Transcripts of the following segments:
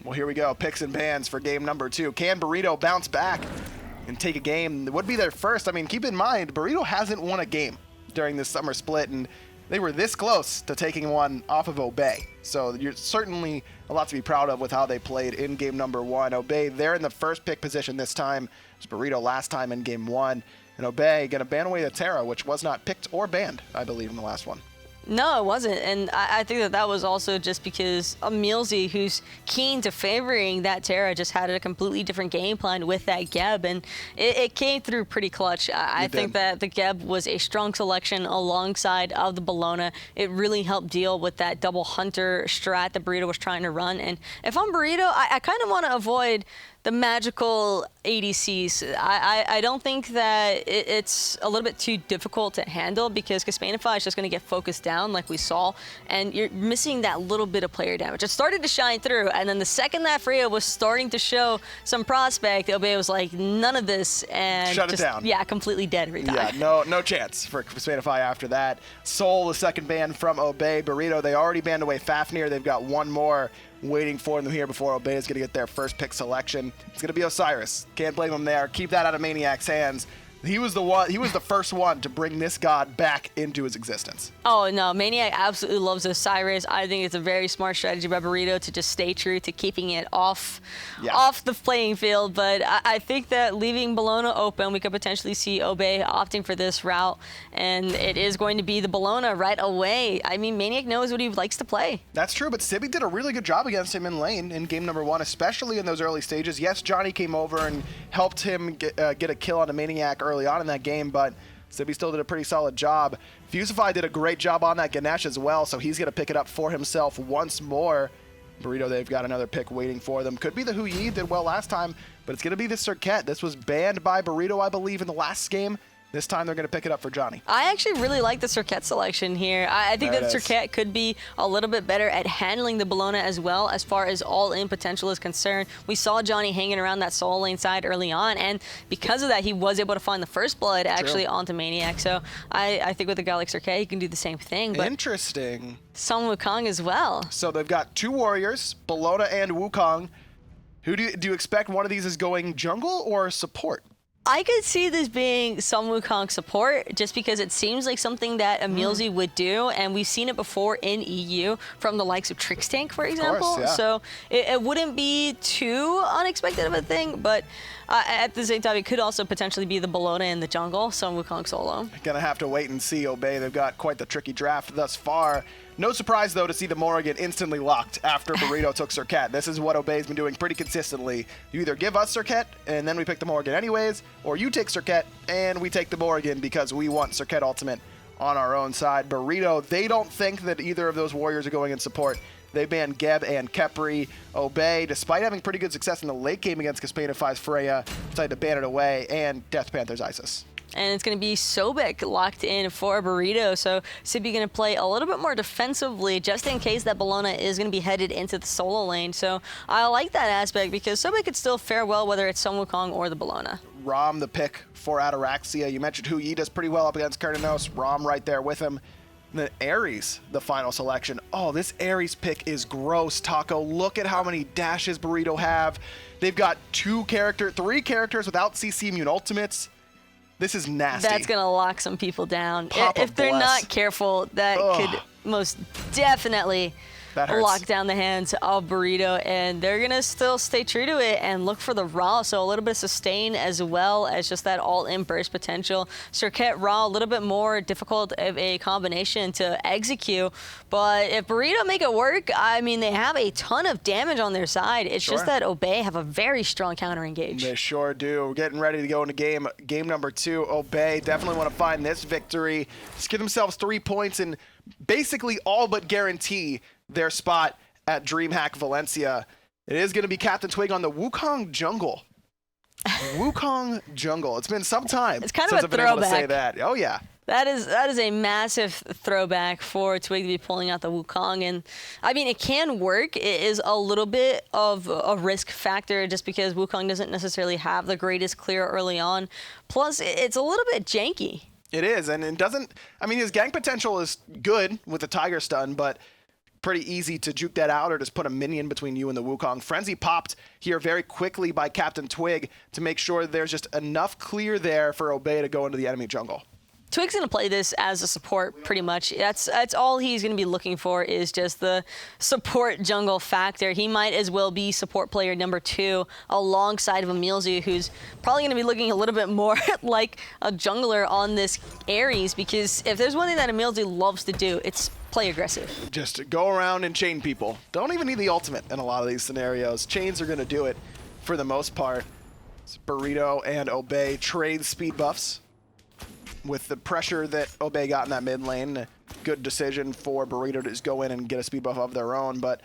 Well, here we go. Picks and bans for game number 2. Can Burrito bounce back and take a game? It would be their first. I mean, keep in mind, Burrito hasn't won a game during this summer split, and they were this close to taking one off of Obey. So you're certainly a lot to be proud of with how they played in game number 1. Obey, they're in the first pick position this time. It was Burrito last time in game 1. And Obey going to ban away the Terra, which was not picked or banned, I believe, in the last one. No, it wasn't. And I think that was also just because EmilZy, who's keen to favoring that Terra, just had a completely different game plan with that Geb. And it came through pretty clutch. I think that the Geb was a strong selection alongside of the Bellona. It really helped deal with that double hunter strat that Burrito was trying to run. And if I'm Burrito, I kind of want to avoid the magical ADCs. I don't think that it's a little bit too difficult to handle because Kespainify is just going to get focused down like we saw, and you're missing that little bit of player damage. It started to shine through, and then the second that Freya was starting to show some prospect, Obey was like, none of this, and shut it down. Yeah, completely dead every time. Yeah, no chance for Kespainify after that. Soul, the second ban from Obey. Burrito, they already banned away Fafnir. They've got one more waiting for them here before Obey is going to get their first pick selection. It's going to be Osiris. Can't blame him there. Keep that out of maniaK's hands. He was the first one to bring this god back into his existence. Oh no, maniaKK absolutely loves Osiris. I think it's a very smart strategy by Burrito to just stay true to keeping it off the playing field. But I think that leaving Bellona open, we could potentially see Obey opting for this route, and it is going to be the Bellona right away. I mean, maniaKK knows what he likes to play. That's true, but Sibi did a really good job against him in lane in game number 1, especially in those early stages. Yes, Dzoni came over and helped him get a kill on a maniaKK early on in that game, but Sibi still did a pretty solid job. Fusify did a great job on that Ganesha as well, so he's going to pick it up for himself once more. Burrito, they've got another pick waiting for them. Could be the Hu-Yi, did well last time, but it's going to be the Serqet. This was banned by Burrito, I believe, in the last game. This time they're going to pick it up for Dzoni. I actually really like the Serqet selection here. I think that Serqet could be a little bit better at handling the Bellona as well as far as all-in potential is concerned. We saw Dzoni hanging around that solo lane side early on, and because of that, he was able to find the first blood actually onto maniaKK. So I think with a guy like Serqet, he can do the same thing. But interesting. Some Wukong as well. So they've got 2 warriors, Bellona and Wukong. Who do you expect one of these is going jungle or support? I could see this being some Wukong support just because it seems like something that EmilZy would do, and we've seen it before in EU from the likes of Trixtank, for example. Of course, yeah. So it wouldn't be too unexpected of a thing, but at the same time, it could also potentially be the Bellona in the jungle, some Wukong solo. Gonna have to wait and see, Obey. They've got quite the tricky draft thus far. No surprise, though, to see the Morrigan instantly locked after Burrito took Serqet. This is what Obey's been doing pretty consistently. You either give us Serqet, and then we pick the Morrigan anyways, or you take Serqet, and we take the Morrigan because we want Serqet ultimate on our own side. Burrito, they don't think that either of those warriors are going in support. They banned Geb and Khepri. Obey, despite having pretty good success in the late game against Kespainify's Freya, decided to ban it away, and DeathPanter's Isis. And it's going to be Sobek locked in for Burrito. So Sibi going to play a little bit more defensively just in case that Bellona is going to be headed into the solo lane. So I like that aspect because Sobek could still fare well whether it's Sun Wukong or the Bellona. Ram, the pick for Ataraxia. You mentioned Hu-Yi does pretty well up against Cernunnos. Ram right there with him. And then Ares, the final selection. Oh, this Ares pick is gross, Taco. Look at how many dashes Burrito have. They've got 3 characters without CC immune ultimates. This is nasty. That's going to lock some people down. Papa if they're bless. not careful, that could most definitely lock down the hands of Burrito, and they're going to still stay true to it and look for the Raw, so a little bit of sustain as well as just that all-in burst potential. Serqet Raw, a little bit more difficult of a combination to execute, but if Burrito make it work, I mean, they have a ton of damage on their side. It's just that Obey have a very strong counter engage. They sure do. We're getting ready to go into game number 2. Obey definitely want to find this victory. Just give themselves 3 points and basically all but guarantee their spot at DreamHack Valencia. It is going to be CaptainTwig on the Wukong jungle. Wukong jungle. It's been some time it's kind since of a I've been able to say throwback. that. Oh, yeah. That is a massive throwback for Twig to be pulling out the Wukong. And, I mean, it can work. It is a little bit of a risk factor just because Wukong doesn't necessarily have the greatest clear early on. Plus, it's a little bit janky. It is, and it doesn't... I mean, his gank potential is good with the Tiger Stun, but pretty easy to juke that out or just put a minion between you and the Wukong. Frenzy popped here very quickly by CaptainTwig to make sure there's just enough clear there for Obey to go into the enemy jungle. Twig's going to play this as a support pretty much. That's all he's going to be looking for is just the support jungle factor. He might as well be support player number 2 alongside of EmilZy, who's probably going to be looking a little bit more like a jungler on this Ares, because if there's one thing that EmilZy loves to do, it's play aggressive. Just go around and chain people. Don't even need the ultimate in a lot of these scenarios. Chains are going to do it for the most part. It's Burrito and Obey trade speed buffs. With the pressure that Obey got in that mid lane, a good decision for Burrito to just go in and get a speed buff of their own, but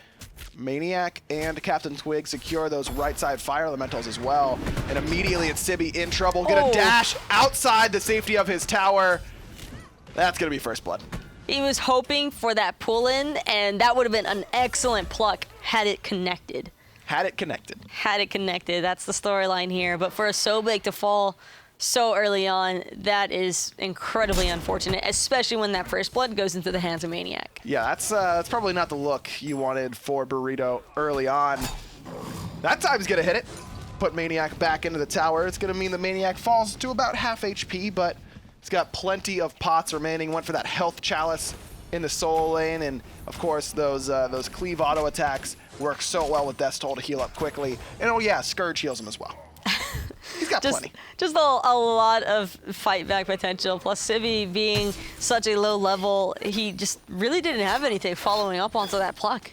maniaKK and CaptainTwig secure those right side fire elementals as well, and immediately it's Sibi in trouble, gonna dash outside the safety of his tower. That's gonna be first blood. He was hoping for that pull in, and that would have been an excellent pluck had it connected. Had it connected. Had it connected, that's the storyline here, but for a Sobek to fall so early on, that is incredibly unfortunate, especially when that first blood goes into the hands of maniaKK. Yeah, that's probably not the look you wanted for Burrito early on. That time's gonna hit it. Put maniaKK back into the tower. It's gonna mean the maniaKK falls to about half HP, but he's got plenty of pots remaining. Went for that health chalice in the solo lane, and of course those cleave auto attacks work so well with Death's Toll to heal up quickly. And oh yeah, Scourge heals him as well. He's got plenty. Just a lot of fight back potential. Plus Sibi being such a low level, he just really didn't have anything following up onto that pluck.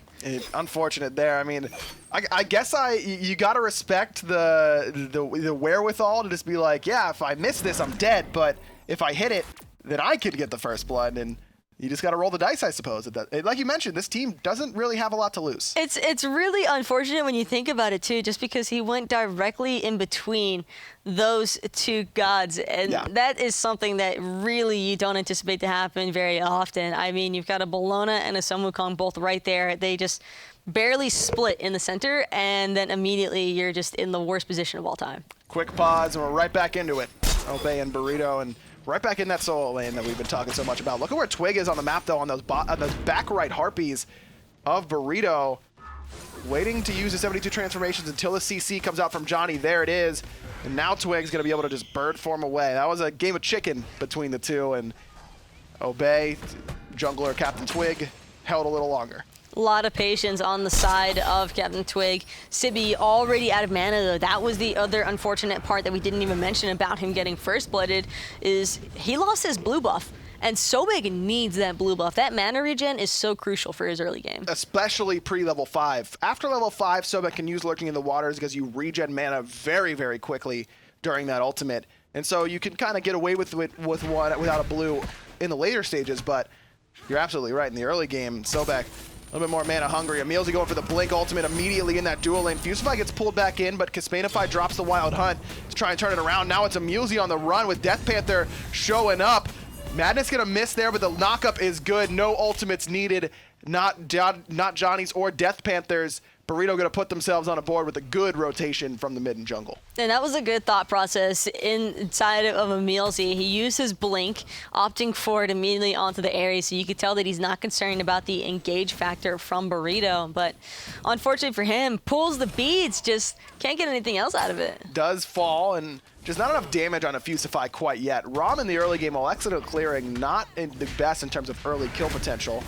Unfortunate there. I mean, I guess you gotta respect the wherewithal to just be like, yeah, if I miss this, I'm dead. But if I hit it, then I could get the first blood. And you just got to roll the dice, I suppose. Like you mentioned, this team doesn't really have a lot to lose. It's really unfortunate when you think about it, too, just because he went directly in between those two gods. And that is something that really you don't anticipate to happen very often. I mean, you've got a Bellona and a Wukong both right there. They just barely split in the center, and then immediately you're just in the worst position of all time. Quick pause, and we're right back into it. Obey and Burrito, and right back in that solo lane that we've been talking so much about. Look at where Twig is on the map, though, on those back right harpies of Burrito. Waiting to use the 72 transformations until the CC comes out from Dzoni. There it is. And now Twig's going to be able to just bird form away. That was a game of chicken between the two, and Obey, jungler CaptainTwig, held a little longer. A lot of patience on the side of CaptainTwig. Sibi already out of mana, though. That was the other unfortunate part that we didn't even mention about him getting first blooded, is he lost his blue buff. And Sobek needs that blue buff. That mana regen is so crucial for his early game. Especially pre-level 5. After level 5, Sobek can use Lurking in the Waters because you regen mana very, very quickly during that ultimate. And so you can kind of get away with one without a blue in the later stages, but you're absolutely right. In the early game, Sobek a little bit more mana hungry. EmilZy going for the Blink ultimate immediately in that dual lane. Fusify gets pulled back in, but Kespainify drops the Wild Hunt to try and turn it around. Now it's EmilZy on the run with DeathPanter showing up. Madness gonna miss there, but the knockup is good. No ultimates needed. Not Dzoni's or DeathPanter's. Burrito gonna put themselves on a board with a good rotation from the mid and jungle. And that was a good thought process inside of EmilZy. He used his blink, opting for it immediately onto the area, so you could tell that he's not concerned about the engage factor from Burrito. But unfortunately for him, pulls the beads, just can't get anything else out of it. Does fall, and just not enough damage on a Fusify quite yet. Rama in the early game, while excellent clearing, not in the best in terms of early kill potential.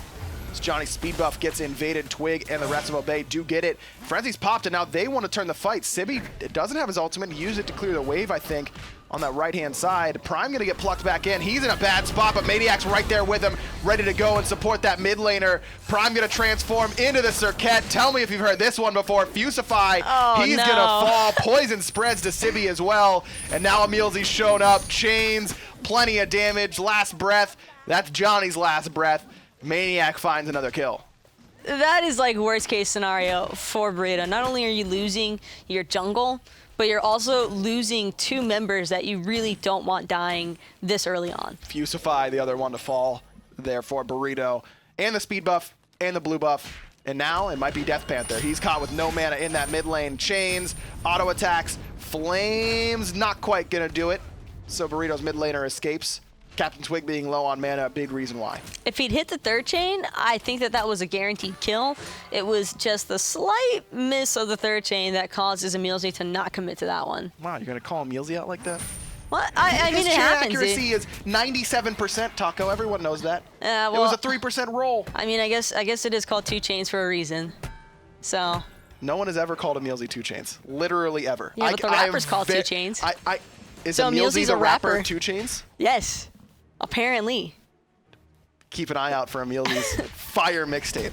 As Dzoni's speed buff gets invaded, Twig and the rest of Obey do get it. Frenzy's popped, and now they want to turn the fight. Sibi doesn't have his ultimate. He used it to clear the wave, I think, on that right-hand side. Prime going to get plucked back in. He's in a bad spot, but maniaKK's right there with him, ready to go and support that mid laner. Prime going to transform into the Serqet. Tell me if you've heard this one before. Fusify, he's going to fall. Poison spreads to Sibi as well. And now EmilZy's shown up. Chains, plenty of damage. Last breath. That's Dzoni's last breath. maniaKK finds another kill. That is like worst case scenario for Burrito. Not only are you losing your jungle, but you're also losing two members that you really don't want dying this early on. Fusify, the other one to fall there for Burrito. And the speed buff and the blue buff. And now it might be DeathPanter. He's caught with no mana in that mid lane. Chains, auto attacks, flames, not quite gonna do it. So Burrito's mid laner escapes. CaptainTwig being low on mana, a big reason why. If he'd hit the third chain, I think that was a guaranteed kill. It was just the slight miss of the third chain that causes EmilZy to not commit to that one. Wow, you're going to call EmilZy out like that? What? I mean, His it chain happens. accuracy is 97%, Taco. Everyone knows that. Well, it was a 3% roll. I mean, I guess it is called 2 chains for a reason. So. No one has ever called EmilZy 2 chains. Literally ever. Yeah, but the rapper's called 2 chains. Is so EmilZy the rapper rapper. 2 chains? Yes. Apparently. Keep an eye out for EmilZy's fire mixtape.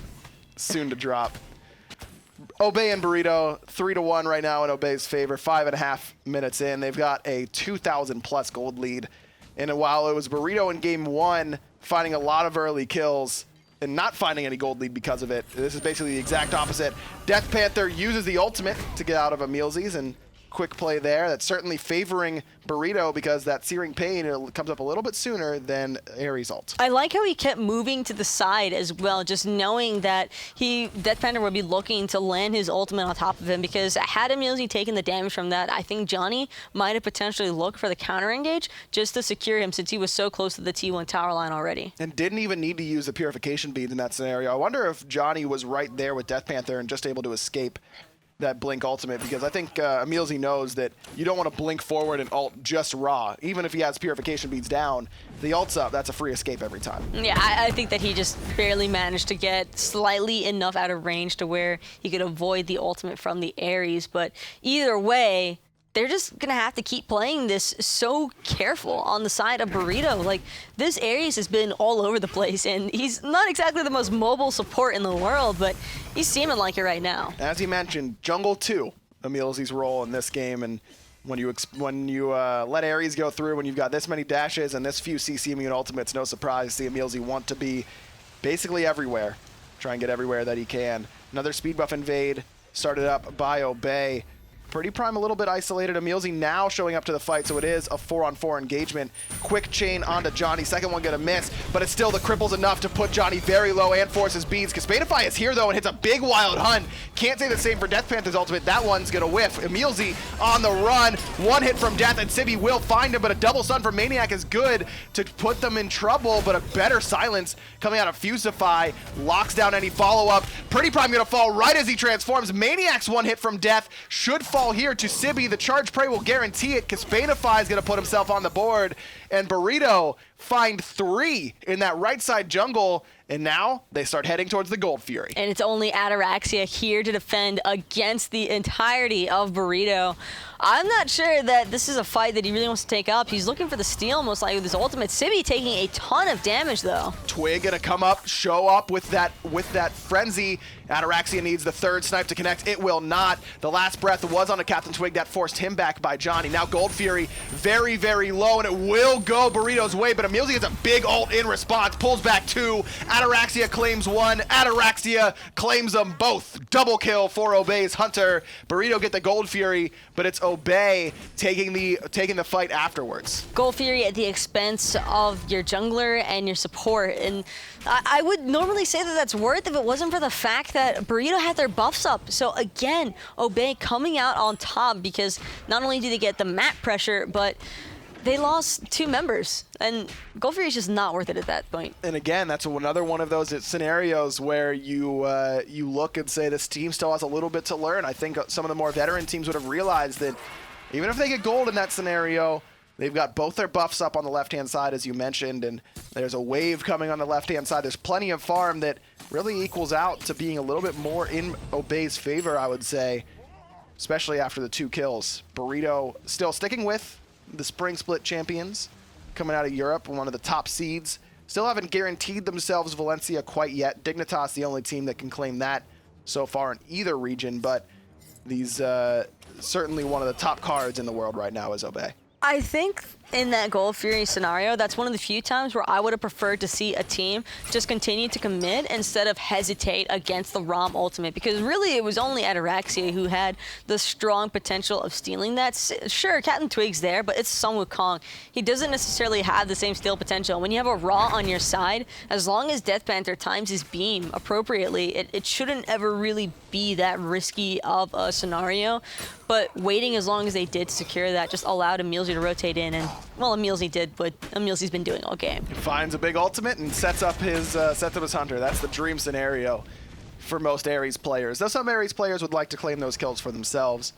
Soon to drop. Obey and Burrito, 3-1 right now in Obey's favor. 5.5 minutes in. They've got a 2,000+ gold lead. And while it was Burrito in game 1 finding a lot of early kills and not finding any gold lead because of it, this is basically the exact opposite. DeathPanter uses the ultimate to get out of EmilZy's, and quick play there. That's certainly favoring Burrito because that Searing Pain comes up a little bit sooner than Ares ult. I like how he kept moving to the side as well, just knowing that DeathPanter would be looking to land his ultimate on top of him, because had EmilZy taken the damage from that, I think Dzoni might have potentially looked for the counter engage just to secure him, since he was so close to the T1 tower line already. And didn't even need to use the purification beads in that scenario. I wonder if Dzoni was right there with DeathPanter and just able to escape that blink ultimate, because I think EmilZy knows that you don't want to blink forward and ult just raw. Even if he has purification beads down, the ult's up, that's a free escape every time. Yeah, I think that he just barely managed to get slightly enough out of range to where he could avoid the ultimate from the Ares, but either way, they're just going to have to keep playing this so careful on the side of Burrito. Like, this Ares has been all over the place, and he's not exactly the most mobile support in the world, but he's seeming like it right now. As you mentioned, jungle 2, EmilZy's role in this game, and when you let Ares go through, when you've got this many dashes and this few CC immune ultimates, no surprise to see EmilZy want to be basically everywhere. Try and get everywhere that he can. Another speed buff invade started up by Obey. PrettyPriMe a little bit isolated. EmilZy now showing up to the fight, so it is a 4-on-4 engagement. Quick chain onto Dzoni. Second one gonna miss, but it's still the cripples enough to put Dzoni very low and forces beads. Kespainify is here though and hits a big wild hunt. Can't say the same for DeathPanter's ultimate. That one's gonna whiff. EmilZy on the run. One hit from Death, and Sibi will find him, but a double stun from maniaKK is good to put them in trouble, but a better silence coming out of Fusify. Locks down any follow-up. PrettyPriMe gonna fall right as he transforms. maniaKK's one hit from Death should fall here to Sibi. The charge prey will guarantee it. Kespainify is going to put himself on the board, and Burrito find 3 in that right side jungle, and now they start heading towards the Gold Fury. And it's only Ataraxia here to defend against the entirety of Burrito. I'm not sure that this is a fight that he really wants to take up. He's looking for the steal most likely with his ultimate. Sibi taking a ton of damage though. Twig gonna come up, show up with that frenzy. Ataraxia needs the third snipe to connect. It will not. The last breath was on a CaptainTwig that forced him back by Dzoni. Now Gold Fury very, very low, and it will go Burrito's way, but EmilZy gets a big ult in response, pulls back 2. Ataraxia claims 1. Ataraxia claims them both. Double kill for Obey's Hunter. Burrito get the Gold Fury, but it's Obey taking the fight afterwards. Gold Fury at the expense of your jungler and your support, and I would normally say that that's worth if it wasn't for the fact that Burrito had their buffs up. So again, Obey coming out on top, because not only do they get the map pressure, but they lost 2 members, and Gold Fury is just not worth it at that point. And again, that's another one of those scenarios where you look and say this team still has a little bit to learn. I think some of the more veteran teams would have realized that even if they get gold in that scenario, they've got both their buffs up on the left-hand side, as you mentioned, and there's a wave coming on the left-hand side. There's plenty of farm that really equals out to being a little bit more in Obey's favor, I would say, especially after the 2 kills. Burrito still sticking with the Spring Split champions coming out of Europe, one of the top seeds. Still haven't guaranteed themselves Valencia quite yet. Dignitas the only team that can claim that so far in either region, but these certainly one of the top cards in the world right now is Obey. I think in that Gold Fury scenario, that's one of the few times where I would have preferred to see a team just continue to commit instead of hesitate against the Ram ultimate, because really it was only Ataraxia who had the strong potential of stealing that. Sure, CaptainTwig's there, but it's Sun Wukong. He doesn't necessarily have the same steal potential. When you have a Raw on your side, as long as DeathPanter times his beam appropriately, it shouldn't ever really be that risky of a scenario. But waiting as long as they did to secure that just allowed EmilZy to rotate in, and Well, EmilZy did what EmilZy's been doing all game. He finds a big ultimate and sets up his hunter. That's the dream scenario for most Ares players. Though some Ares players would like to claim those kills for themselves,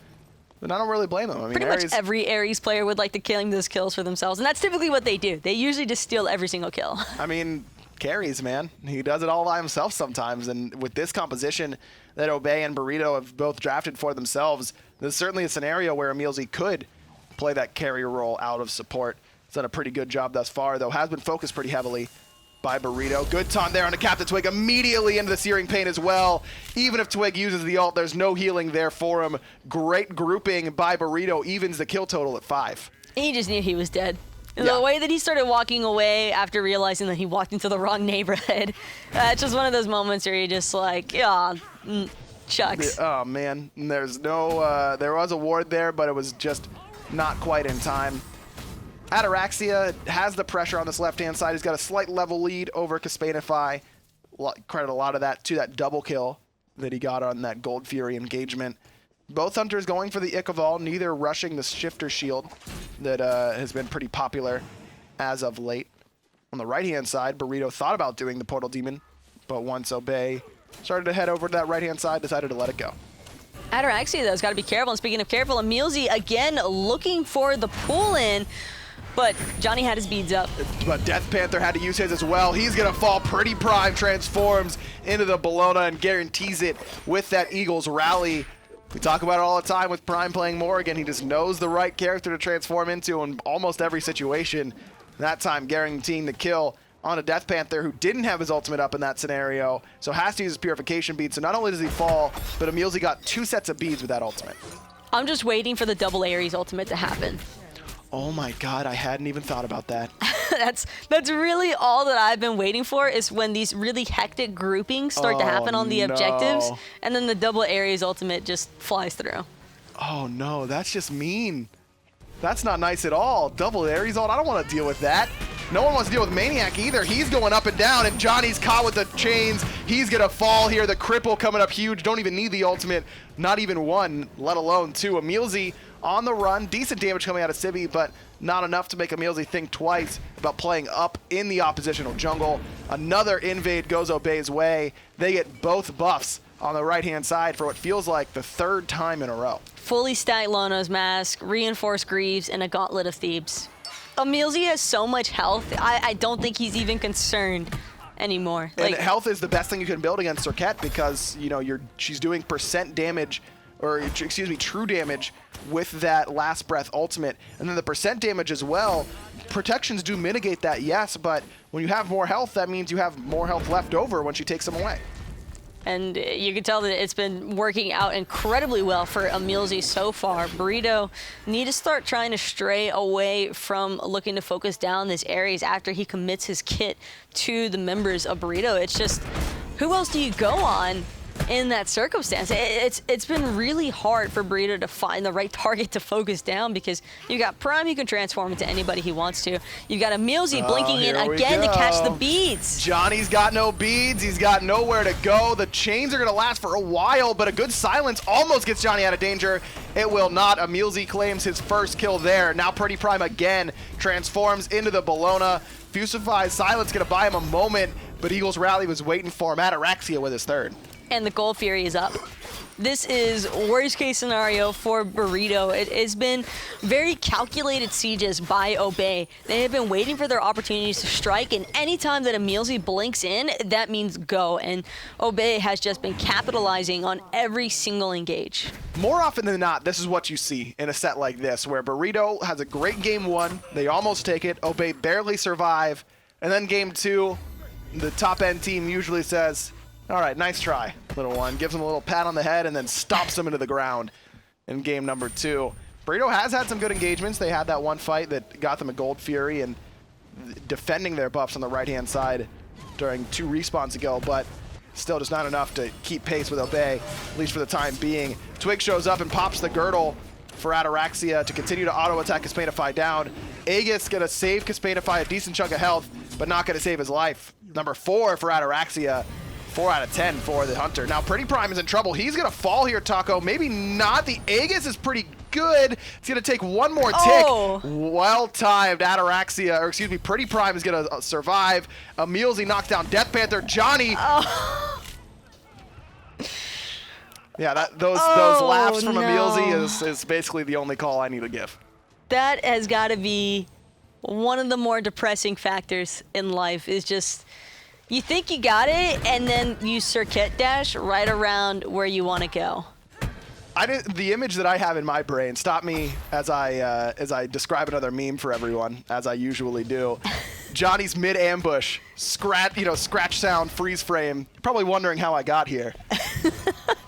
but I don't really blame them. I mean, pretty much every Ares player would like to claim those kills for themselves, and that's typically what they do. They usually just steal every single kill. I mean, carries, man. He does it all by himself sometimes, and with this composition that Obey and Burrito have both drafted for themselves, there's certainly a scenario where EmilZy could play that carrier role out of support. He's done a pretty good job thus far, though has been focused pretty heavily by Burrito. Good taunt there on the CaptainTwig, immediately into the Searing Pain as well. Even if Twig uses the ult, there's no healing there for him. Great grouping by Burrito, evens the kill total at 5. He just knew he was dead. Yeah. The way that he started walking away after realizing that he walked into the wrong neighborhood, it's just one of those moments where you're just like, yeah, shucks. Oh man, there's no, there was a ward there, but it was just not quite in time. Ataraxia has the pressure on this left-hand side. He's got a slight level lead over Kespainify. Credit a lot of that to that double kill that he got on that Gold Fury engagement. Both hunters going for the Ick of All, neither rushing the Shifter Shield that has been pretty popular as of late. On the right-hand side, Burrito thought about doing the Portal Demon, but once Obey started to head over to that right-hand side, decided to let it go. Ataraxia, though, has got to be careful. And speaking of careful, EmilZy again looking for the pull-in, but Dzoni had his beads up. But DeathPanter had to use his as well. He's going to fall. PrettyPriMe transforms into the Bellona and guarantees it with that Eagles rally. We talk about it all the time with Prime playing Morrigan. He just knows the right character to transform into in almost every situation. That time guaranteeing the kill on a DeathPanter who didn't have his ultimate up in that scenario, so has to use his Purification bead. So not only does he fall, but EmilZy got 2 sets of beads with that ultimate. I'm just waiting for the double Ares ultimate to happen. Oh my god, I hadn't even thought about that. That's really all that I've been waiting for, is when these really hectic groupings start to happen on the objectives, and then the double Ares ultimate just flies through. Oh no, that's just mean. That's not nice at all. Double Ares ult, I don't want to deal with that. No one wants to deal with maniaKK either. He's going up and down, and Dzoni's caught with the chains. He's going to fall here. The cripple coming up huge. Don't even need the ultimate. Not even one, let alone 2. EmilZy on the run. Decent damage coming out of Sibi, but not enough to make EmilZy think twice about playing up in the oppositional jungle. Another invade goes Obey's way. They get both buffs on the right-hand side for what feels like the 3rd time in a row. Fully stacked Lono's Mask, reinforced Greaves, and a Gauntlet of Thebes. EmilZy has so much health, I don't think he's even concerned anymore. And health is the best thing you can build against Serqet because, you know, she's doing percent damage, or excuse me, true damage with that Last Breath ultimate. And then the percent damage as well. Protections do mitigate that, yes, but when you have more health, that means you have more health left over once you take some away. And you can tell that it's been working out incredibly well for EmilZy so far. Burrito need to start trying to stray away from looking to focus down this Ares after he commits his kit to the members of Burrito. It's just, who else do you go on in that circumstance? It's been really hard for Burrito to find the right target to focus down, because you got Prime who can transform into anybody he wants to. You got EmilZy blinking in again to catch the beads. Dzoni's got no beads. He's got nowhere to go. The chains are going to last for a while, but a good silence almost gets Dzoni out of danger. It will not. EmilZy claims his first kill there. Now PrettyPriMe again transforms into the Bellona. Fusify silence going to buy him a moment, but Eagles Rally was waiting for him. Ataraxia with his 3rd. And the Gold Fury is up. This is worst case scenario for Burrito. It has been very calculated sieges by Obey. They have been waiting for their opportunities to strike, and anytime that EmilZy blinks in, that means go. And Obey has just been capitalizing on every single engage. More often than not, this is what you see in a set like this, where Burrito has a great game 1, they almost take it, Obey barely survive, and then game 2, the top end team usually says, all right, nice try, little one. Gives him a little pat on the head and then stomps him into the ground in game number 2. Burrito has had some good engagements. They had that one fight that got them a Gold Fury and defending their buffs on the right-hand side during 2 respawns ago, but still just not enough to keep pace with Obey, at least for the time being. Twig shows up and pops the girdle for Ataraxia to continue to auto-attack Kespainify down. Aegis gonna save Kespainify a decent chunk of health, but not gonna save his life. Number 4 for Ataraxia. 4 out of 10 for the Hunter. Now, PrettyPriMe is in trouble. He's going to fall here, Taco. Maybe not. The Aegis is pretty good. It's going to take one more tick. Oh. Well-timed. Ataraxia, or excuse me, PrettyPriMe is going to survive. EmilZy knocks down DeathPanter. Dzoni. Oh. Yeah, those laughs from no. EmilZy is basically the only call I need to give. That has got to be one of the more depressing factors in life, is just you think you got it, and then you Serqet dash right around where you want to go. The image that I have in my brain, stop me as I describe another meme for everyone, as I usually do. Johnny's mid ambush, scratch sound, freeze frame. You're probably wondering how I got here.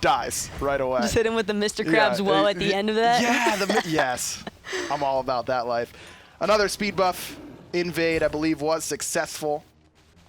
Dies right away. Just hit him with the Mr. Krabs woe at the end of that. Yeah, yes. I'm all about that life. Another speed buff invade, I believe, was successful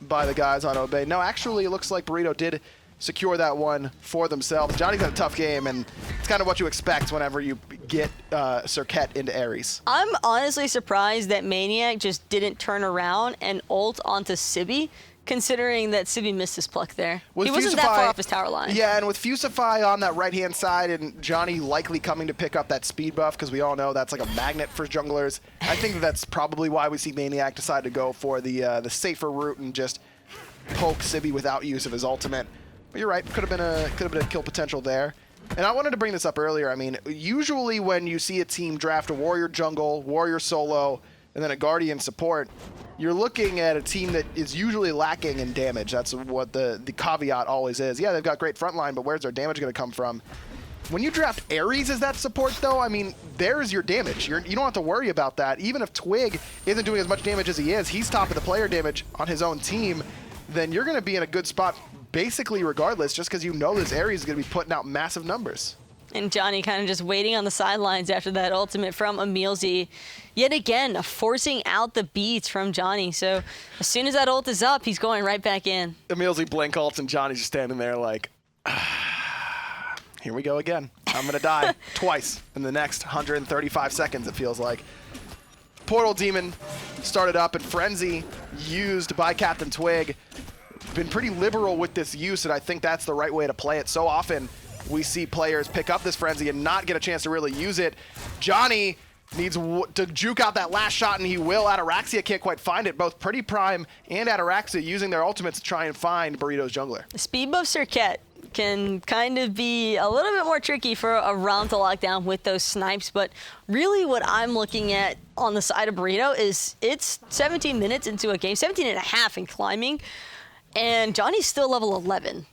by the guys on Obey. No, actually, it looks like Burrito did secure that one for themselves. Johnny's had a tough game, and it's kind of what you expect whenever you get Serqet into Ares. I'm honestly surprised that maniaK just didn't turn around and ult onto Sibi, considering that Sibi missed his pluck there. He wasn't that far off his tower line. Yeah, and with Fusify on that right-hand side and Johnny likely coming to pick up that speed buff, because we all know that's like a magnet for junglers, I think that's probably why we see maniaK decide to go for the safer route and just poke Sibi without use of his ultimate. But you're right, could have been a kill potential there. And I wanted to bring this up earlier. I mean, usually when you see a team draft a warrior jungle, warrior solo, and then a guardian support, you're looking at a team that is usually lacking in damage. That's what the caveat always is. Yeah, they've got great frontline, but where's their damage going to come from? When you draft Ares as that support, though, I mean, there's your damage. You don't have to worry about that. Even if Twig isn't doing as much damage as he is, he's top of the player damage on his own team, then you're going to be in a good spot basically regardless, just because you know this Ares is going to be putting out massive numbers. And Johnny kind of just waiting on the sidelines after that ultimate from EmilZy. Yet again, forcing out the beats from Johnny. So as soon as that ult is up, he's going right back in. EmilZy blink ults and Johnny's just standing there like, here we go again. I'm going to die twice in the next 135 seconds, it feels like. Portal Demon started up and Frenzy used by CaptainTwig. Been pretty liberal with this use, and I think that's the right way to play it. So often we see players pick up this Frenzy and not get a chance to really use it. Johnny needs to juke out that last shot, and he will. Ataraxia can't quite find it. Both PrettyPriMe and Ataraxia using their ultimates to try and find Burrito's jungler. The speed buff Serqet can kind of be a little bit more tricky for a round to lock down with those snipes, but really what I'm looking at on the side of Burrito is it's 17 minutes into a game, 17 and a half in climbing, and Johnny's still level 11.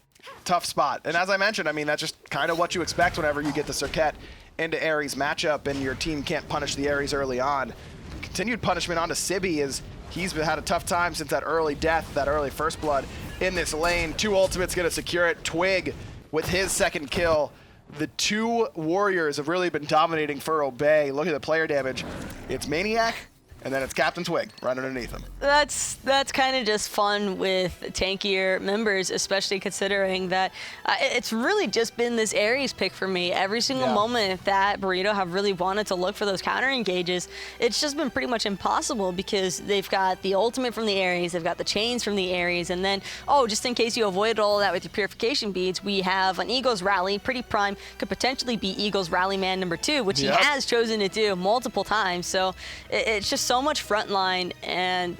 Tough spot. And as I mentioned, I mean, that's just kind of what you expect whenever you get the Serqet into Ares matchup and your team can't punish the Ares early on. Continued punishment onto Sibi is he's had a tough time since that early death, that early first blood in this lane. 2 ultimates going to secure it. Twig with his second kill. The 2 warriors have really been dominating for Obey. Look at the player damage. It's maniaK, and then it's CaptainTwig right underneath him. That's kind of just fun with tankier members, especially considering that it's really just been this Ares pick for me. Every single moment that Burrito have really wanted to look for those counter engages, it's just been pretty much impossible because they've got the ultimate from the Ares, they've got the chains from the Ares, and then, oh, just in case you avoided all of that with your purification beads, we have an Eagles Rally. PrettyPriMe could potentially be Eagles Rally man number 2, which he has chosen to do multiple times. So it's just so much frontline, and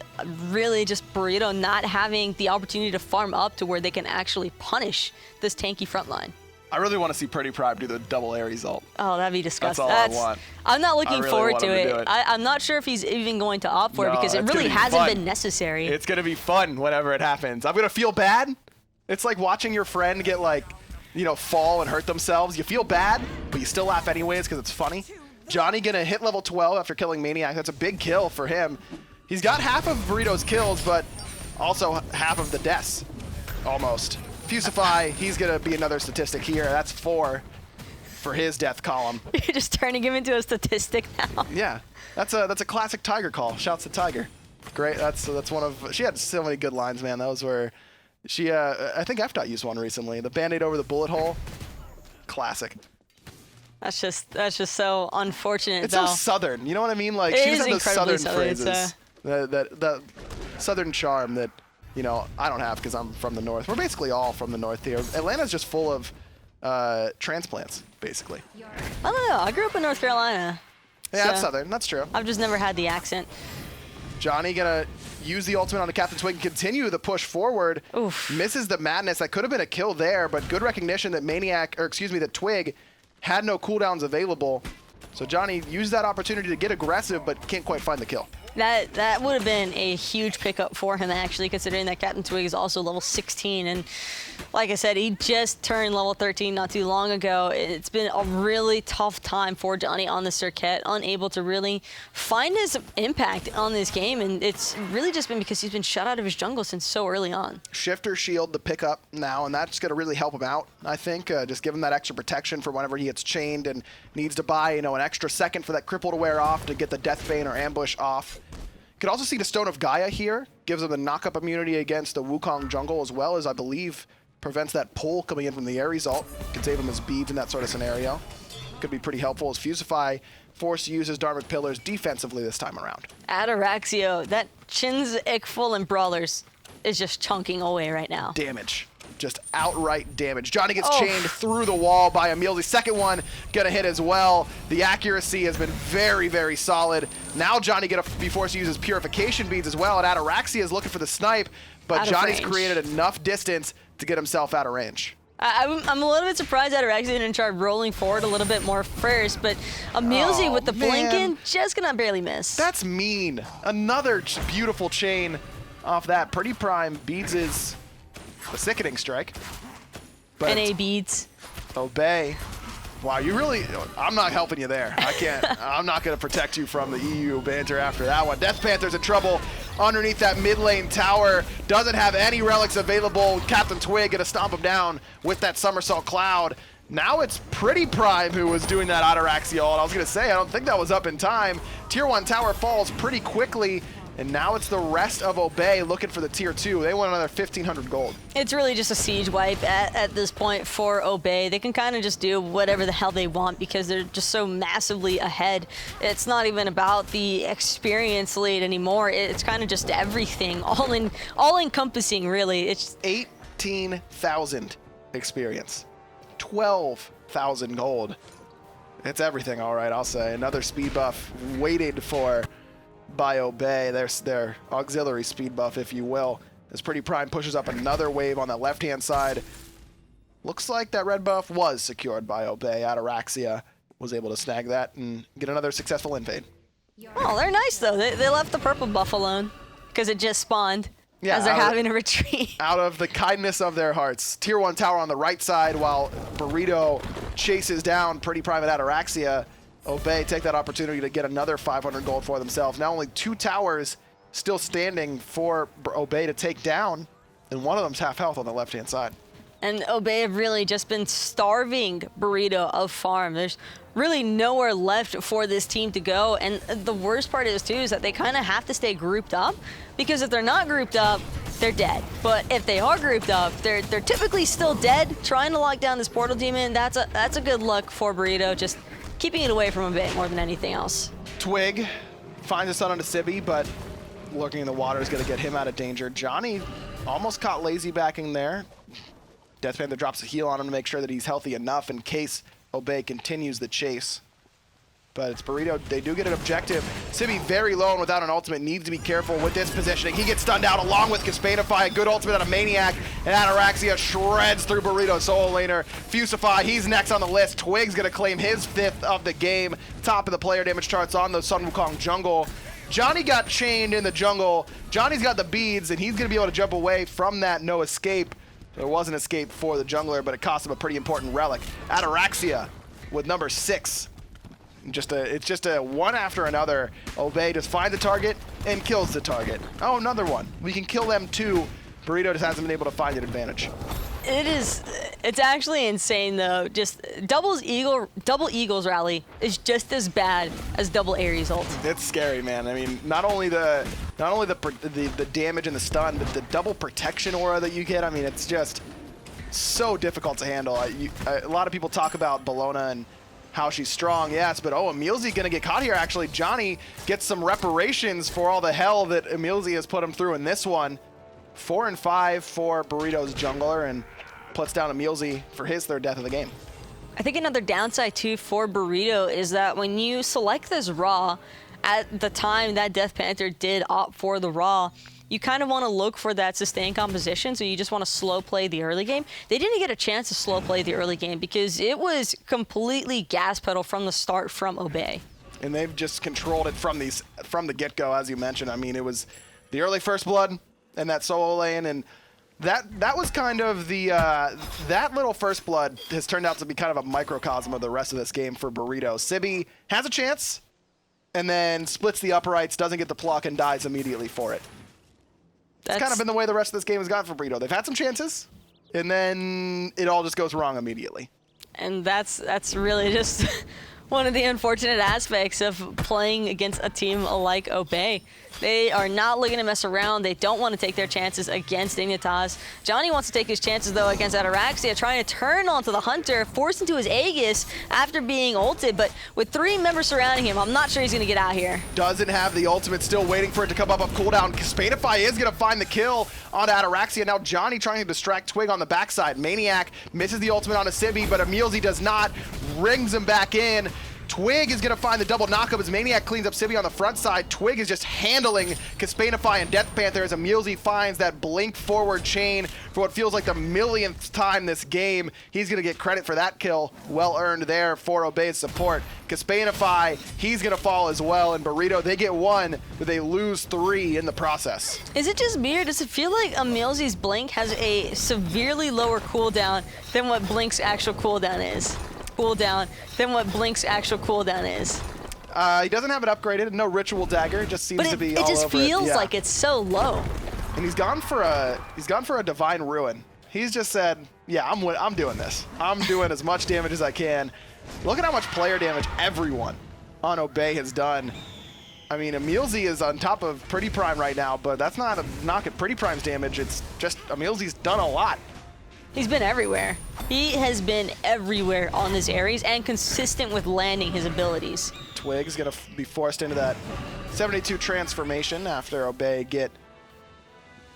really just Burrito not having the opportunity to farm up to where they can actually punish this tanky frontline. I really want to see PrettyPriMe do the double Ares ult. Oh, that'd be disgusting. That's all I want. I'm not looking forward to it. it. I'm not sure if he's even going to opt for it because it really hasn't been necessary. It's going to be fun whenever it happens. I'm going to feel bad. It's like watching your friend get fall and hurt themselves. You feel bad, but you still laugh anyways because it's funny. Johnny gonna hit level 12 after killing maniaK. That's a big kill for him. He's got half of Burrito's kills, but also half of the deaths, almost. Fusify, he's gonna be another statistic here. That's 4 for his death column. You're just turning him into a statistic now. Yeah, that's a classic Tiger call. Shouts to Tiger. Great. That's one of. She had so many good lines, man. Those were. She I think F. used one recently. The Band-Aid over the bullet hole. Classic. That's just so unfortunate. It's so southern, you know what I mean? Like she just had those southern phrases, that southern charm that you know, I don't have because I'm from the north. We're basically all from the north here. Atlanta's just full of transplants, basically. I don't know. I grew up in North Carolina. Yeah, so that's southern. That's true. I've just never had the accent. Johnny gonna use the ultimate on the CaptainTwig and continue the push forward. Oof. Misses the madness. That could have been a kill there, but good recognition that that Twig had no cooldowns available. So Johnny used that opportunity to get aggressive, but can't quite find the kill. That would have been a huge pickup for him, actually, considering that CaptainTwig is also level 16. And like I said, he just turned level 13 not too long ago. It's been a really tough time for Johnny on the Serqet, unable to really find his impact on this game. And it's really just been because he's been shut out of his jungle since so early on. Shifter shield to pick up now, and that's going to really help him out, I think. Just give him that extra protection for whenever he gets chained and needs to buy, you know, an extra second for that cripple to wear off to get the Death Bane or ambush off. Could also see the Stone of Gaia here. Gives him the knock-up immunity against the Wukong jungle, as well as, I believe, prevents that pull coming in from the Ares ult. Could save him his beads in that sort of scenario. Could be pretty helpful as Fusify forced to use his Dharmic Pillars defensively this time around. Ataraxia, that Chin's Ickful and Brawlers is just chunking away right now. Damage. Just outright damage. Johnny gets chained through the wall by EmilZy. Second one gonna hit as well. The accuracy has been very, very solid. Now Johnny gonna be forced to use his purification beads as well, and Ataraxia is looking for the snipe, but Johnny's created enough distance to get himself out of range. I'm a little bit surprised Ataraxia didn't try rolling forward a little bit more first, but EmilZy with the blinking, just gonna barely miss. That's mean. Another beautiful chain off that. PrettyPriMe beads his a sickening strike. But NA beads. Obey. Wow, you really, I'm not helping you there. I can't, I'm not going to protect you from the EU banter after that one. DeathPanter's in trouble underneath that mid lane tower. Doesn't have any relics available. CaptainTwig going to stomp him down with that somersault cloud. Now it's PrettyPriMe who was doing that Ataraxia ult. I was going to say, I don't think that was up in time. Tier 1 tower falls pretty quickly. And now it's the rest of Obey looking for the tier 2. They want another 1,500 gold. It's really just a siege wipe at this point for Obey. They can kind of just do whatever the hell they want because they're just so massively ahead. It's not even about the experience lead anymore. It's kind of just everything, all encompassing, really. It's 18,000 experience, 12,000 gold. It's everything, all right, I'll say. Another speed buff waited for by Obey. There's their auxiliary speed buff, if you will, as PrettyPriMe pushes up another wave on the left-hand side. Looks like that red buff was secured by Obey. Ataraxia was able to snag that and get another successful invade. Oh, they're nice, though. They left the purple buff alone because it just spawned as they're having a retreat. Out of the kindness of their hearts. Tier 1 tower on the right side while Burrito chases down PrettyPriMe and Ataraxia. Obey take that opportunity to get another 500 gold for themselves. Now only 2 towers still standing for Obey to take down, and one of them's half health on the left-hand side. And Obey have really just been starving Burrito of farm. There's really nowhere left for this team to go, and the worst part is, too, is that they kind of have to stay grouped up, because if they're not grouped up, they're dead. But if they are grouped up, they're typically still dead. Trying to lock down this portal demon, that's a good look for Burrito, just keeping it away from Obey more than anything else. Twig finds a stun onto Sibi, but lurking in the water is going to get him out of danger. Johnny almost caught lazy backing there. DeathPanter drops a heal on him to make sure that he's healthy enough in case Obey continues the chase. But it's Burrito. They do get an objective. Sibi very low and without an ultimate, needs to be careful with this positioning. He gets stunned out along with Kespainify. A good ultimate on a maniac. And Ataraxia shreds through Burrito solo laner. Fusify, he's next on the list. Twig's going to claim his 5th of the game. Top of the player damage charts on the Sun Wukong jungle. Johnny got chained in the jungle. Johnny's got the beads, and he's going to be able to jump away from that no escape. There was an escape for the jungler, but it cost him a pretty important relic. Ataraxia with number 6. It's just a one after another. Obey just finds the target and kills the target. Oh, another one. We can kill them too. Burrito just hasn't been able to find an advantage. It's actually insane though. Just double Eagles rally is just as bad as double Ares ult. It's scary, man. I mean, not only the damage and the stun, but the double protection aura that you get. I mean, it's just so difficult to handle. A lot of people talk about Bellona and how she's strong, yes, but oh, EmilZy gonna get caught here. Actually, Johnny gets some reparations for all the hell that EmilZy has put him through in this one. 4 and 5 for Burrito's jungler, and puts down EmilZy for his 3rd death of the game. I think another downside too for Burrito is that when you select this Raw, at the time that DeathPanter did opt for the Raw, you kind of want to look for that sustained composition, so you just want to slow play the early game. They didn't get a chance to slow play the early game because it was completely gas pedal from the start from Obey. And they've just controlled it from the get-go, as you mentioned. I mean, it was the early first blood and that solo lane, and that was kind of the that little first blood has turned out to be kind of a microcosm of the rest of this game for Burrito. Sibi has a chance, and then splits the uprights, doesn't get the pluck, and dies immediately for it. It's kind of been the way the rest of this game has gone for Burrito. They've had some chances, and then it all just goes wrong immediately. And that's really just one of the unfortunate aspects of playing against a team like Obey. They are not looking to mess around. They don't want to take their chances against Dignitas. Dzoni wants to take his chances, though, against Ataraxia, trying to turn onto the Hunter, forced into his Aegis after being ulted. But with 3 members surrounding him, I'm not sure he's going to get out here. Doesn't have the ultimate, still waiting for it to come up cooldown. Kespainify is going to find the kill on Ataraxia. Now Dzoni trying to distract Twig on the backside. Maniac misses the ultimate on a Sibi, but EmilZy does not. Rings him back in. Twig is going to find the double knockup as Maniac cleans up Sibi on the front side. Twig is just handling Kespainify and DeathPanter as EmilZy finds that blink forward chain for what feels like the millionth time this game. He's going to get credit for that kill. Well earned there for Obey's support. Kespainify, he's going to fall as well, and Burrito, they get 1, but they lose 3 in the process. Is it just me, or does it feel like EmilZy's blink has a severely lower cooldown than what Blink's actual cooldown is? Than what Blink's actual cooldown is. He doesn't have it upgraded. No ritual dagger. It just seems to be all over it. It just feels like it's so low. And he's gone for a divine ruin. He's just said, yeah, I'm doing this. I'm doing as much damage as I can. Look at how much player damage everyone on Obey has done. I mean, EmilZy is on top of PrettyPriMe right now, but that's not a knock at PrettyPrime's damage. It's just EmilZy's done a lot. He's been everywhere. He has been everywhere on this Ares and consistent with landing his abilities. Twig's going to be forced into that 72 transformation after Obey get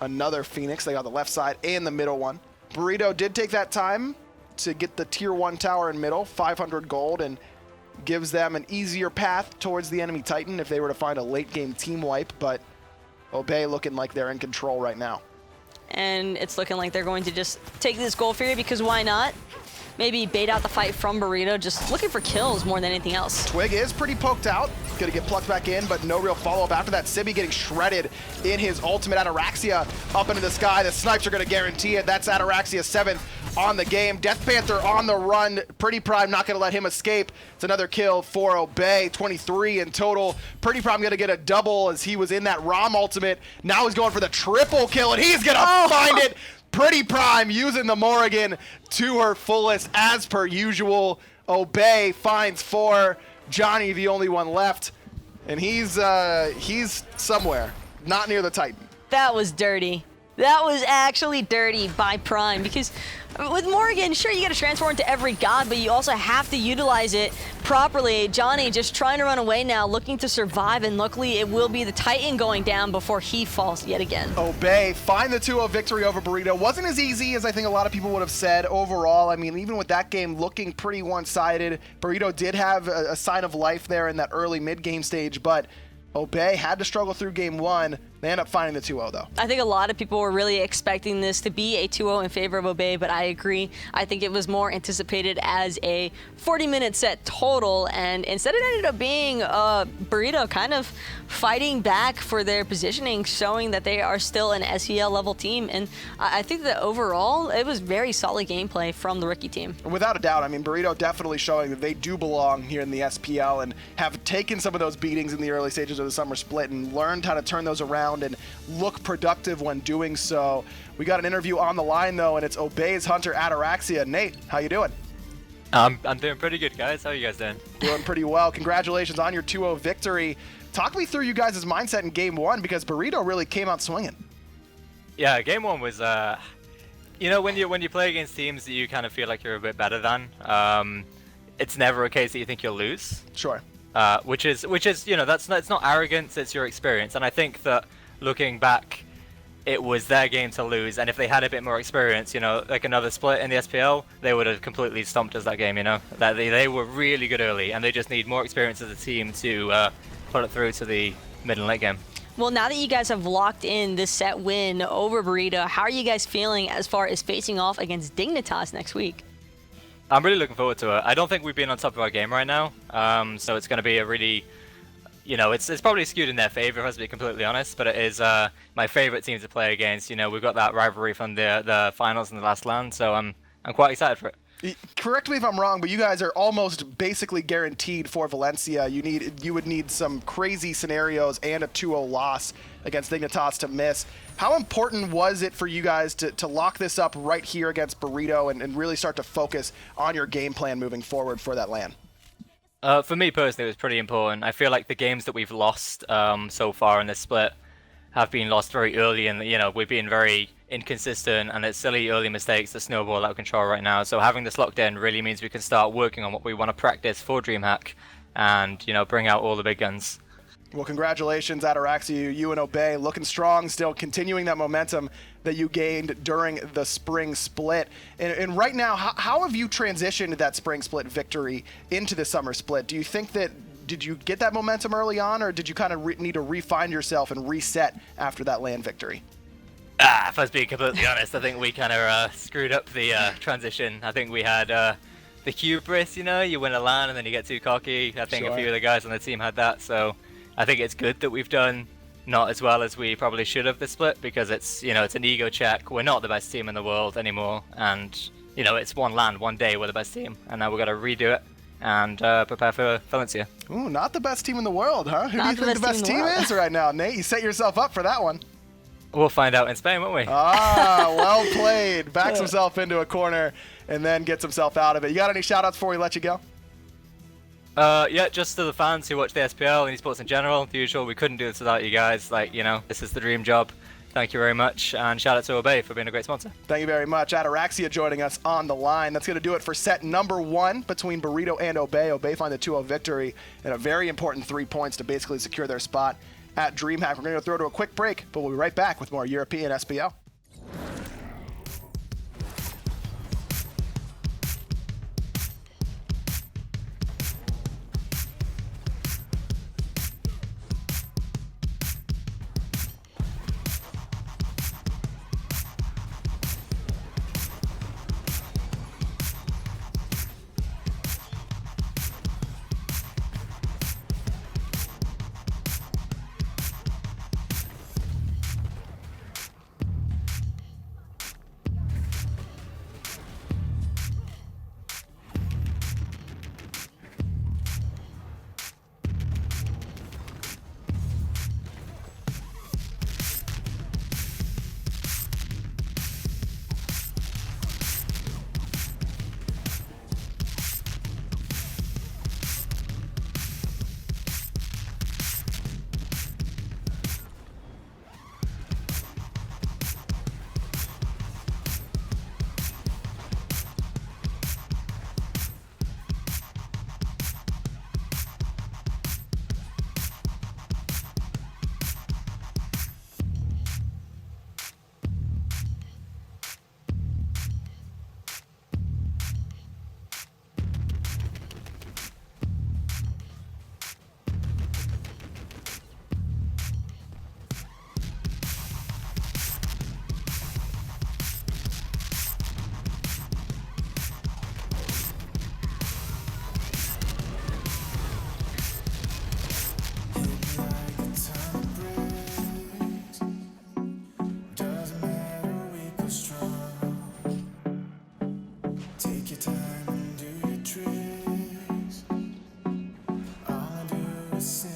another Phoenix. They got the left side and the middle one. Burrito did take that time to get the tier 1 tower in middle, 500 gold, and gives them an easier path towards the enemy Titan if they were to find a late game team wipe, but Obey looking like they're in control right now. And it's looking like they're going to just take this gold for you, because why not? Maybe bait out the fight from Burrito, just looking for kills more than anything else. Twig is pretty poked out. Gonna get plucked back in, but no real follow-up after that. Sibi getting shredded in his ultimate. Ataraxia up into the sky. The snipes are gonna guarantee it. That's Ataraxia's 7th on the game. DeathPanter on the run. PrettyPriMe not gonna let him escape. It's another kill for Obey. 23 in total. PrettyPriMe gonna get a double as he was in that Rama ultimate. Now he's going for the triple kill, and he's gonna find it. PrettyPriMe using the Morrigan to her fullest as per usual. Obey finds 4. Dzoni the only one left, and he's somewhere, not near the Titan. That was dirty. That was actually dirty by Prime, because with Morrigan, sure, you got to transform into every god, but you also have to utilize it properly. Dzoni just trying to run away now, looking to survive, and luckily it will be the Titan going down before he falls yet again. Obey find the 2-0 victory over Burrito. Wasn't as easy as I think a lot of people would have said overall. I mean, even with that game looking pretty one-sided, Burrito did have a sign of life there in that early mid-game stage, but Obey had to struggle through game 1. They end up finding the 2-0, though. I think a lot of people were really expecting this to be a 2-0 in favor of Obey, but I agree. I think it was more anticipated as a 40-minute set total, and instead it ended up being Burrito kind of fighting back for their positioning, showing that they are still an SEL level team. And I think that overall, it was very solid gameplay from the rookie team. Without a doubt. I mean, Burrito definitely showing that they do belong here in the SPL and have taken some of those beatings in the early stages of the summer split and learned how to turn those around and look productive when doing so. We got an interview on the line, though, and it's Obey's Hunter Ataraxia. Nate, how you doing? I'm doing pretty good, guys. How are you guys doing? Doing pretty well. Congratulations on your 2-0 victory. Talk me through you guys' mindset in game 1, because Burrito really came out swinging. Yeah, game 1 was, you know, when you play against teams that you kind of feel like you're a bit better than, it's never a case that you think you'll lose. Sure. Which is, you know, it's not arrogance, it's your experience. And I think that looking back, it was their game to lose, and if they had a bit more experience, you know, like another split in the SPL, they would have completely stomped us that game, you know. That they were really good early, and they just need more experience as a team to put it through to the mid and late game. Well, now that you guys have locked in this set win over Burrito, how are you guys feeling as far as facing off against Dignitas next week? I'm really looking forward to it. I don't think we've been on top of our game right now, so it's going to be a really, you know, it's probably skewed in their favor, if I was to be completely honest, but it is my favorite team to play against. You know, we've got that rivalry from the finals in the last LAN, so I'm quite excited for it. Correct me if I'm wrong, but you guys are almost basically guaranteed for Valencia. You would need some crazy scenarios and a 2-0 loss against Dignitas to miss. How important was it for you guys to lock this up right here against Burrito and really start to focus on your game plan moving forward for that LAN? For me personally, it was pretty important. I feel like the games that we've lost so far in this split have been lost very early, and you know, we've been very inconsistent, and it's silly early mistakes that snowball out of control right now. So having this locked in really means we can start working on what we want to practice for DreamHack, and you know, bring out all the big guns. Well, congratulations, Ataraxia, you and Obey, looking strong, still continuing that momentum that you gained during the spring split. And right now, how have you transitioned that spring split victory into the summer split? Do you think that, did you get that momentum early on, or did you kind of need to refine yourself and reset after that LAN victory? If I was being completely honest, I think we kind of screwed up the transition. I think we had the hubris, you know, you win a LAN and then you get too cocky. I think a few of the guys on the team had that, so I think it's good that we've done not as well as we probably should have this split, because it's, you know, it's an ego check. We're not the best team in the world anymore, and you know, it's one LAN, one day we're the best team, and now we've got to redo it and prepare for Valencia. Ooh, not the best team in the world, huh? Who do Not you think the best team is right now, Nate? You set yourself up for that one. We'll find out in Spain, won't we? Ah, well played. Backs himself into a corner and then gets himself out of it. You got any shout-outs before we let you go? Yeah, just to the fans who watch the SPL and esports in general, the usual, we couldn't do this without you guys. Like, you know, this is the dream job. Thank you very much, and shout out to Obey for being a great sponsor. Thank you very much. Ataraxia joining us on the line. That's going to do it for set number 1 between Burrito and Obey. Obey find the 2-0 victory and a very important 3 points to basically secure their spot at DreamHack. We're going to throw to a quick break, but we'll be right back with more European SPL. Say